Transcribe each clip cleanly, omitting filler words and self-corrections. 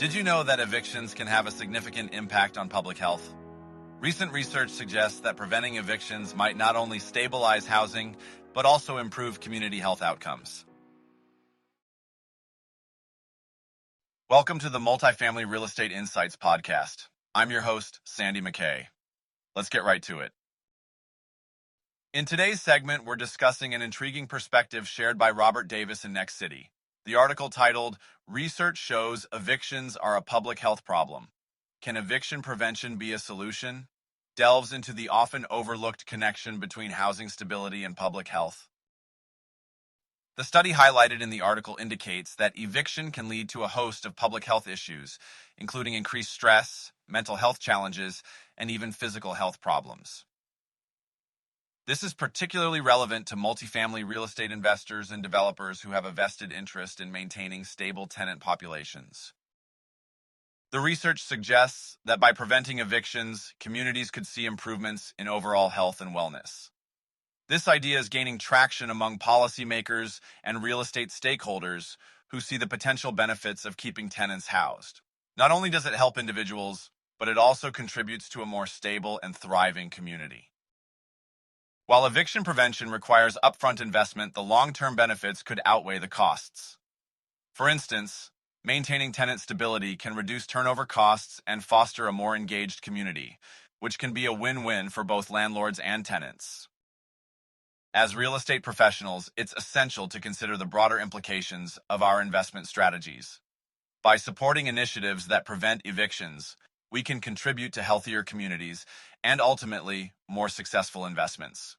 Did you know that evictions can have a significant impact on public health? Recent research suggests that preventing evictions might not only stabilize housing, but also improve community health outcomes. Welcome to the Multifamily Real Estate Insights podcast. I'm your host, Sandy MacKay. Let's get right to it. In today's segment, we're discussing an intriguing perspective shared by Robert Davis in Next City. The article titled, Research Shows Evictions Are a Public Health Problem. Can eviction prevention be a solution? Delves into the often overlooked connection between housing stability and public health. The study highlighted in the article indicates that eviction can lead to a host of public health issues, including increased stress, mental health challenges, and even physical health problems. This is particularly relevant to multifamily real estate investors and developers who have a vested interest in maintaining stable tenant populations. The research suggests that by preventing evictions, communities could see improvements in overall health and wellness. This idea is gaining traction among policymakers and real estate stakeholders who see the potential benefits of keeping tenants housed. Not only does it help individuals, but it also contributes to a more stable and thriving community. While eviction prevention requires upfront investment, the long-term benefits could outweigh the costs. For instance, maintaining tenant stability can reduce turnover costs and foster a more engaged community, which can be a win-win for both landlords and tenants. As real estate professionals, it's essential to consider the broader implications of our investment strategies. By supporting initiatives that prevent evictions, we can contribute to healthier communities and ultimately more successful investments.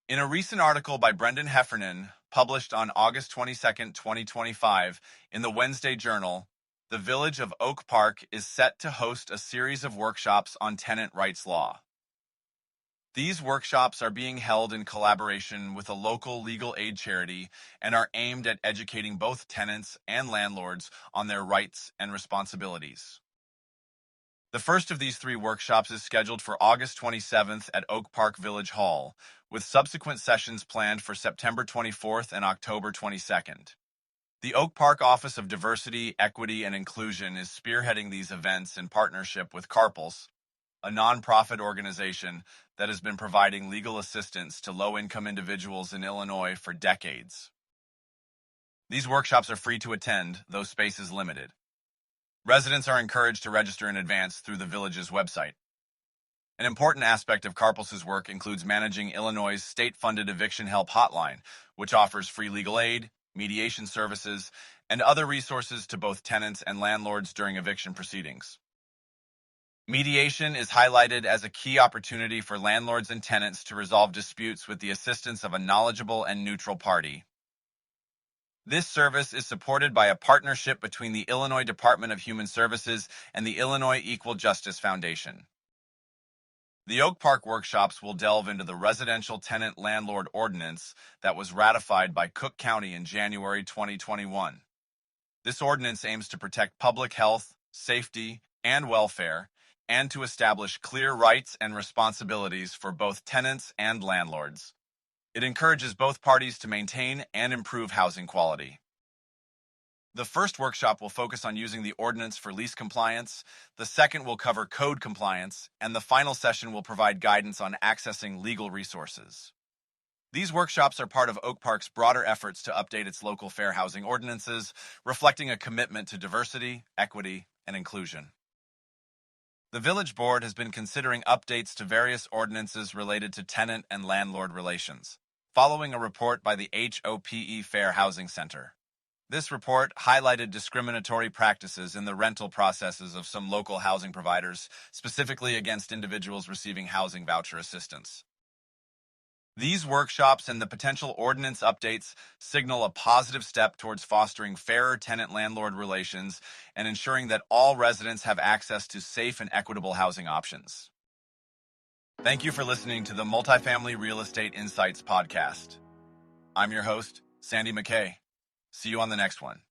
In a recent article by Brendan Heffernan, published on August 22, 2025, in the Wednesday Journal, the Village of Oak Park is set to host a series of workshops on tenant rights law. These workshops are being held in collaboration with a local legal aid charity and are aimed at educating both tenants and landlords on their rights and responsibilities. The first of these three workshops is scheduled for August 27th at Oak Park Village Hall, with subsequent sessions planned for September 24th and October 22nd. The Oak Park Office of Diversity, Equity, and Inclusion is spearheading these events in partnership with CARPLS, a nonprofit organization that has been providing legal assistance to low-income individuals in Illinois for decades. These workshops are free to attend, though space is limited. Residents are encouraged to register in advance through the village's website. An important aspect of CARPLS's work includes managing Illinois' state-funded eviction help hotline, which offers free legal aid, mediation services, and other resources to both tenants and landlords during eviction proceedings. Mediation is highlighted as a key opportunity for landlords and tenants to resolve disputes with the assistance of a knowledgeable and neutral party. This service is supported by a partnership between the Illinois Department of Human Services and the Illinois Equal Justice Foundation. The Oak Park workshops will delve into the Residential Tenant Landlord Ordinance that was ratified by Cook County in January 2021. This ordinance aims to protect public health, safety, and welfare, and to establish clear rights and responsibilities for both tenants and landlords. It encourages both parties to maintain and improve housing quality. The first workshop will focus on using the ordinance for lease compliance, the second will cover code compliance, and the final session will provide guidance on accessing legal resources. These workshops are part of Oak Park's broader efforts to update its local fair housing ordinances, reflecting a commitment to diversity, equity, and inclusion. The Village Board has been considering updates to various ordinances related to tenant and landlord relations, following a report by the HOPE Fair Housing Center. This report highlighted discriminatory practices in the rental processes of some local housing providers, specifically against individuals receiving housing voucher assistance. These workshops and the potential ordinance updates signal a positive step towards fostering fairer tenant-landlord relations and ensuring that all residents have access to safe and equitable housing options. Thank you for listening to the Multifamily Real Estate Insights podcast. I'm your host, Sandy MacKay. See you on the next one.